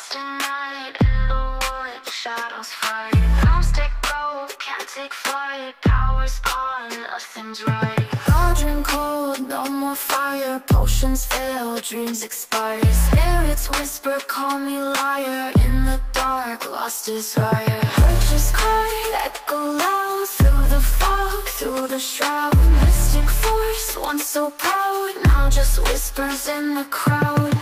lost in night, in the wood, shadows fight. Arms take gold, can't take flight. Power's gone, nothing's right. Cauldron cold, no more fire. Potions fail, dreams expire. Spirits whisper, call me liar. In the dark, lost desire. Purchase cry, echo loud. Through the fog, through the shroud. Mystic force, once so proud, now just whispers in the crowd.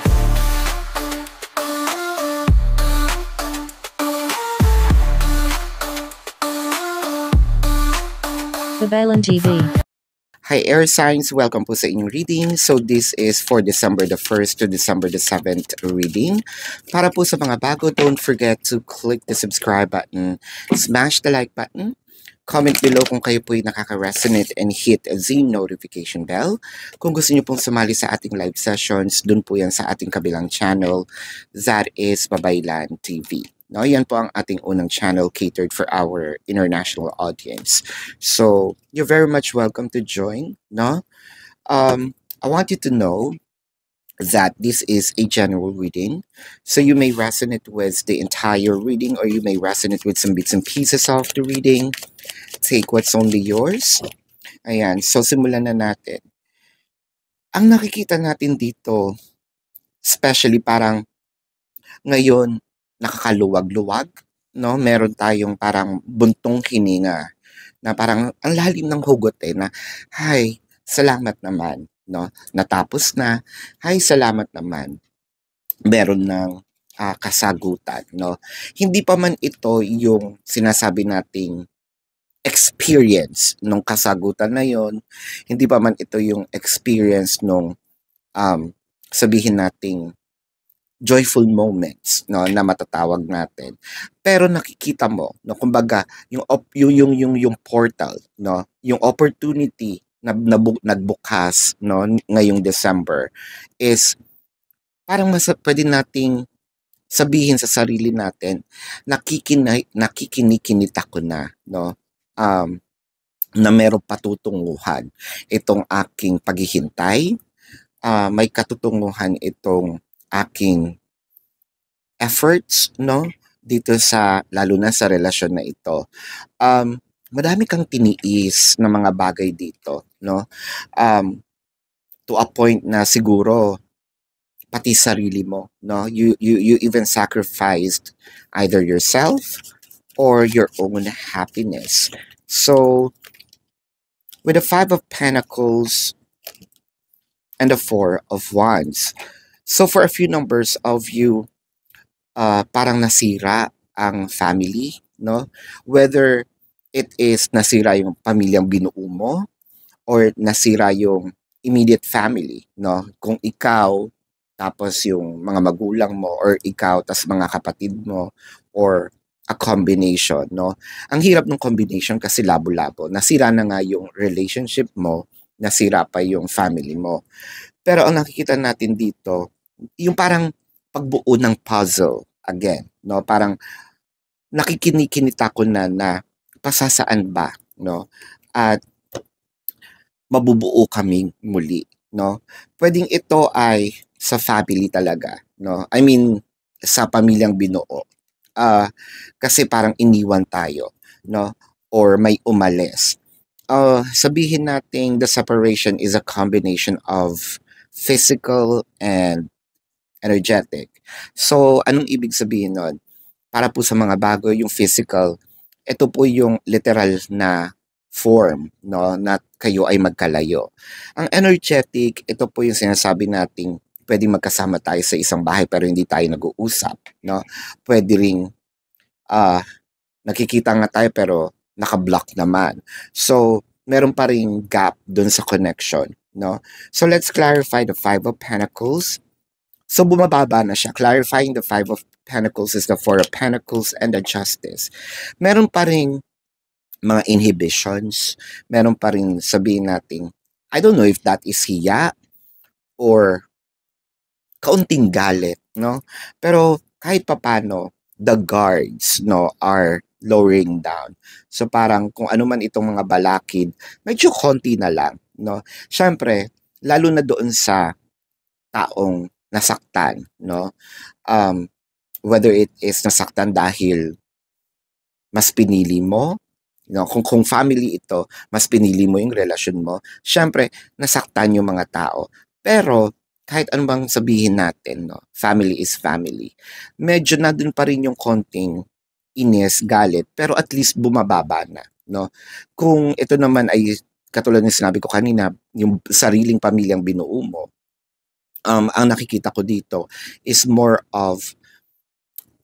Babalan TV. Hi Air Signs! Welcome po sa inyong reading. So this is for December the 1st to December the 7th reading. Para po sa mga bago, don't forget to click the subscribe button, smash the like button, comment below kung kayo po'y nakaka-resonate and hit the notification bell. Kung gusto niyo pong sumali sa ating live sessions, dun po yan sa ating kabilang channel, that is Babaylan TV. No, yan po ang ating unang channel catered for our international audience. So, you're very much welcome to join. No? I want you to know that this is a general reading. So you may resonate with the entire reading or you may resonate with some bits and pieces of the reading. Take what's only yours. Ayan, so simulan na natin. Ang nakikita natin dito, especially parang ngayon, nakakaluwag-luwag, no? Meron tayong parang buntong hininga na parang ang lalim ng hugot na, "Hay, salamat naman," no? Natapos na, "Hay, salamat naman." Meron ng kasagutan, no? Hindi pa man ito yung sinasabi nating experience nung kasagutan na yon, hindi pa man ito yung experience nung sabihin nating joyful moments, no, na matatawag natin. Pero nakikita mo, no, kumbaga yung portal, no, yung opportunity na nagbukas, no, ngayong December is parang pwede nating sabihin sa sarili natin, nakikinikinita ko na, no, na merong patutunguhan itong aking paghihintay, may katutunguhan itong aking efforts, no, dito sa, lalo na sa relasyon na ito. Madami kang tiniis na mga bagay dito, no, to a point na siguro pati sarili mo, no, you even sacrificed either yourself or your own happiness. So with the 5 of Pentacles and the 4 of Wands, so for a few numbers of you, parang nasira ang family, no? Whether it is nasira yung pamilyang binuo mo or nasira yung immediate family, no? Kung ikaw, tapos yung mga magulang mo, or ikaw, tapos mga kapatid mo, or a combination, no? Ang hirap ng combination kasi labo-labo. Nasira na nga yung relationship mo, nasira pa yung family mo. Pero ang nakikita natin dito, yung parang pagbuo ng puzzle again, no? Parang nakikinikinita ko na pasasaan ba, no? At mabubuo kaming muli, no? Pwedeng ito ay sa family talaga, no? I mean, sa pamilyang binuo. Kasi parang iniwan tayo, no? Or may umalis. Sabihin natin the separation is a combination of physical and energetic. So, anong ibig sabihin nun? Para po sa mga bago, yung physical, ito po yung literal na form, no, na kayo ay magkalayo. Ang energetic, ito po yung sinasabi nating pwedeng magkasama tayo sa isang bahay pero hindi tayo nag-uusap, no? Pwede ring nakikita nga tayo pero naka-block naman. So, meron pa ring gap dun sa connection, no? So, let's clarify the 5 of Pentacles. So, bumababa na siya. Clarifying the 5 of Pentacles is the 4 of Pentacles and the Justice. Meron pa ring mga inhibitions. Meron pa rin sabihin natin, I don't know if that is hiya or kaunting galit, no? Pero kahit papano, the guards, no, are lowering down. So parang kung ano man itong mga balakid, medyo konti na lang, no? Syempre, lalo na doon sa taong nasaktan, no? whether it is nasaktan dahil mas pinili mo, kung family ito, mas pinili mo yung relasyon mo, syempre, nasaktan yung mga tao. Pero, kahit ano bang sabihin natin, family is family. Medyo na dun pa rin yung konting inis, galit, pero at least bumababa na, no? Kung ito naman ay, katulad ng sinabi ko kanina, yung sariling pamilyang binuo mo, ang nakikita ko dito is more of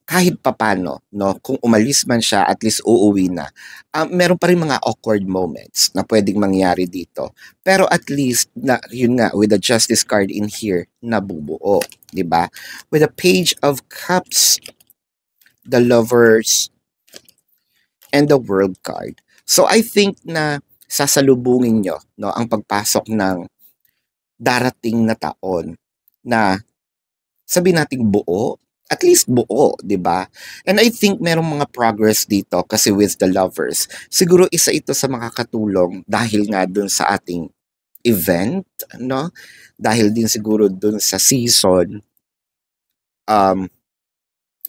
kahit papano, kung umalis man siya, at least uuwi na. Meron pa rin mga awkward moments na pwedeng mangyari dito. Pero at least, yun nga, with the Justice card in here, nabubuo. Diba? With the Page of Cups, the Lovers, and the World card. So I think na sasalubungin nyo, ang pagpasok ng darating na taon na sabihin nating buo, at least buo, di ba? And I think merong mga progress dito kasi with the Lovers. Siguro isa ito sa makakatulong dahil nga dun sa ating event, no? Dahil din siguro dun sa season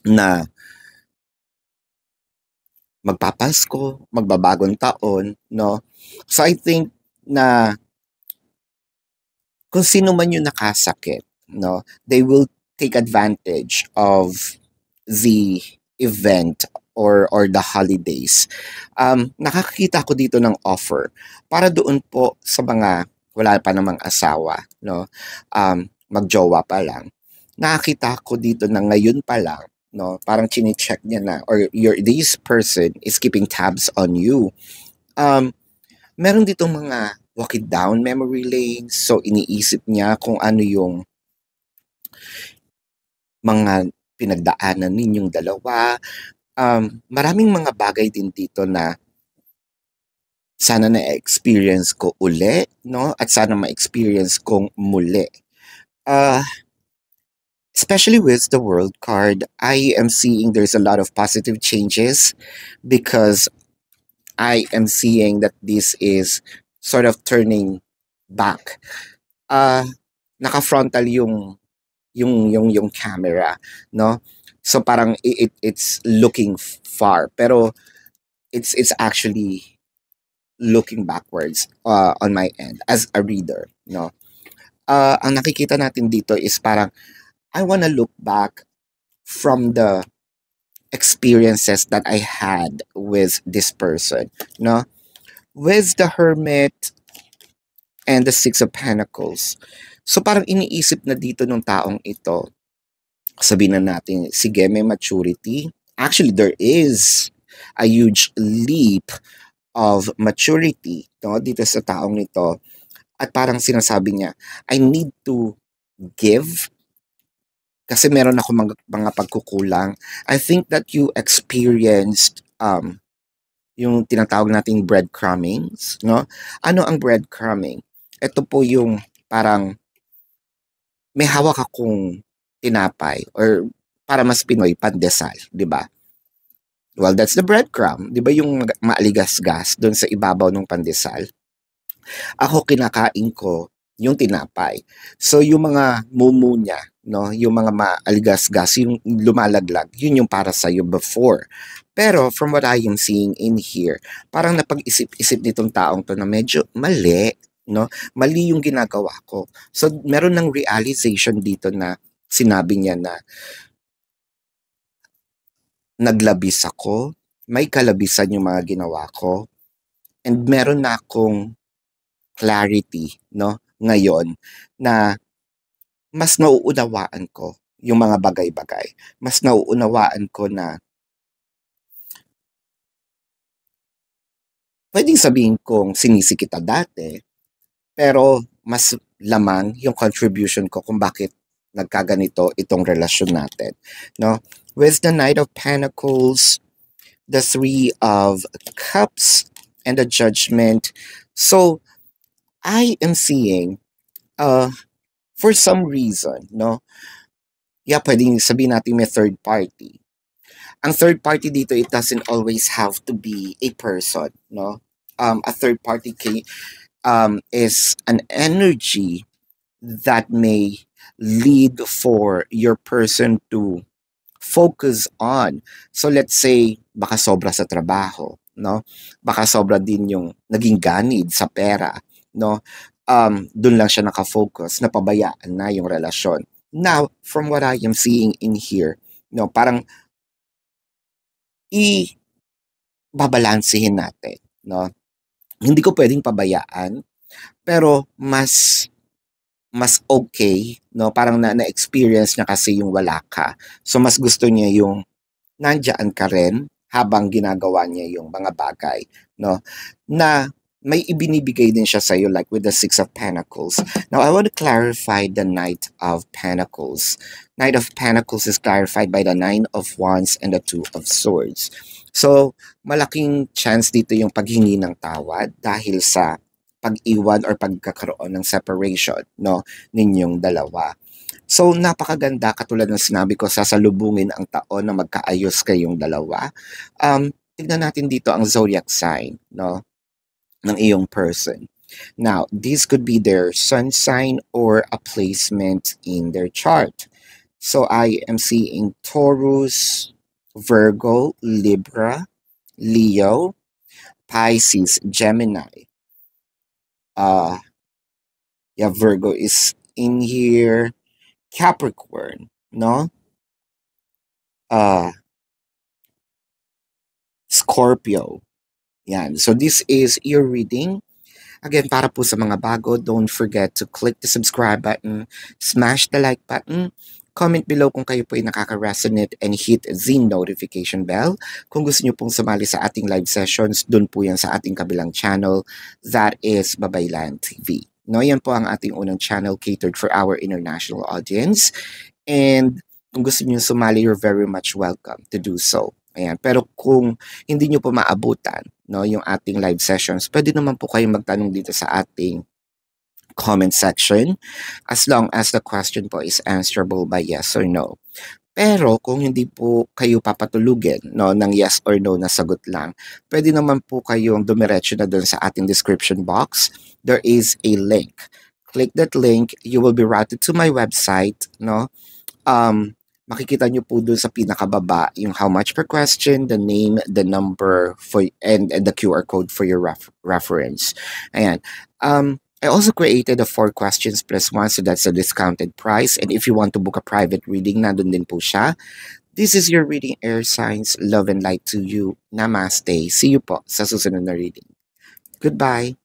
na magpapasko, magbabagong taon, no? So I think na kung sino man yung nakasakit, no, they will take advantage of the event or the holidays. Nakakita ko dito ng offer para doon po sa mga wala pa namang asawa, no, magjowa pa lang. Nakakita ko dito na ngayon pa lang, no, parang chine-check niya na, or this person is keeping tabs on you. Meron ditong mga walk it down memory lane, so iniisip niya kung ano yung mga pinagdaanan ninyong dalawa. Maraming mga bagay din dito na sana na-experience ko uli, no? At sana ma-experience kong muli. Especially with the World card, I am seeing there's a lot of positive changes because I am seeing that this is sort of turning back. Naka-frontal yung camera, no? So parang it's looking far, pero it's actually looking backwards on my end as a reader, no? Ang nakikita natin dito is parang I wanna look back from the experiences that I had with this person, no? With the Hermit and the Six of Pentacles. So parang iniisip na dito ng taong ito, sabihin na natin, sige, may maturity. Actually, there is a huge leap of maturity, no, dito sa taong ito. At parang sinasabi niya, I need to give kasi meron ako mga pagkukulang. I think that you experienced yung tinatawag nating breadcrumbings, no? Ano ang breadcrumbing? Ito po yung parang may hawak akong tinapay or para mas Pinoy, pandesal, di ba? Well, that's the breadcrumb. Di ba yung maaligas-gas doon sa ibabaw ng pandesal? Ako kinakain ko yung tinapay. So yung mga mumu niya, no, yung mga maaligas-gas, yung lumalaglag, yun yung para sa before. Pero from what I am seeing in here, parang napag-isip-isip nitong taong to na medyo mali, no? Mali yung ginagawa ko. So meron ng realization dito na sinabi niya na naglabis ako, may kalabisan yung mga ginawa ko, and meron na akong clarity, no, ngayon na mas nauunawaan ko yung mga bagay-bagay. Mas nauunawaan ko na pwedeng sabihin kong sinisi kita dati, pero mas lamang yung contribution ko kung bakit nagkaganito itong relasyon natin, no? With the Knight of Pentacles, the Three of Cups, and the Judgment. So, I am seeing, for some reason, no? Yeah, pwedeng sabihin natin may third party. Ang third party dito, it doesn't always have to be a person, no? A third party is an energy that may lead for your person to focus on. So let's say, baka sobra sa trabaho, no? Baka sobra din yung naging ganid sa pera, no? Doon lang siya nakafocus, napabayaan na yung relasyon. Now, from what I am seeing in here, no, parang babalansehin natin, no? Hindi ko pwedeng pabayaan, pero mas okay, no? Parang na-experience niya kasi yung wala ka. So, mas gusto niya yung nandiyan ka rin habang ginagawa niya yung mga bagay, no? Na may ibinibigay din siya sa'yo, like with the Six of Pentacles. Now, I want to clarify the Knight of Pentacles. Knight of Pentacles is clarified by the Nine of Wands and the Two of Swords. So, malaking chance dito yung paghingi ng tawad dahil sa pag-iwan or pagkakaroon ng separation, no, ninyong dalawa. So, napakaganda, katulad ng sinabi ko, sasalubungin ang taon na magkaayos kayong dalawa. Tignan natin dito ang zodiac sign, no, ng iyong person. Now, this could be their sun sign or a placement in their chart. So, I am seeing Taurus, Virgo, Libra, Leo, Pisces, Gemini. Yeah, Virgo is in here. Capricorn, no? Scorpio. Yan. So this is your reading. Again, para po sa mga bago, don't forget to click the subscribe button, smash the like button, comment below kung kayo po ay nakaka-resonate, and hit the notification bell. Kung gusto nyo pong sumali sa ating live sessions, dun po yan sa ating kabilang channel, that is Babaylan TV. No, yan po ang ating unang channel catered for our international audience. And kung gusto nyo sumali, you're very much welcome to do so. Ayan. Pero kung hindi nyo po maabutan, no, yung ating live sessions, pwede naman po kayong magtanong dito sa ating comment section as long as the question po is answerable by yes or no. Pero kung hindi po kayo papatulugin, no, ng yes or no na sagot lang, pwede naman po kayong dumiretso na doon sa ating description box. There is a link. Click that link, you will be routed to my website, no? Makikita nyo po doon sa pinakababa yung how much per question, the name, the number, and the QR code for your reference. Ayan. I also created a 4 questions plus 1, so that's a discounted price. And if you want to book a private reading, nandun din po siya. This is your reading, air signs. Love and light to you. Namaste. See you po sa susunod na reading. Goodbye.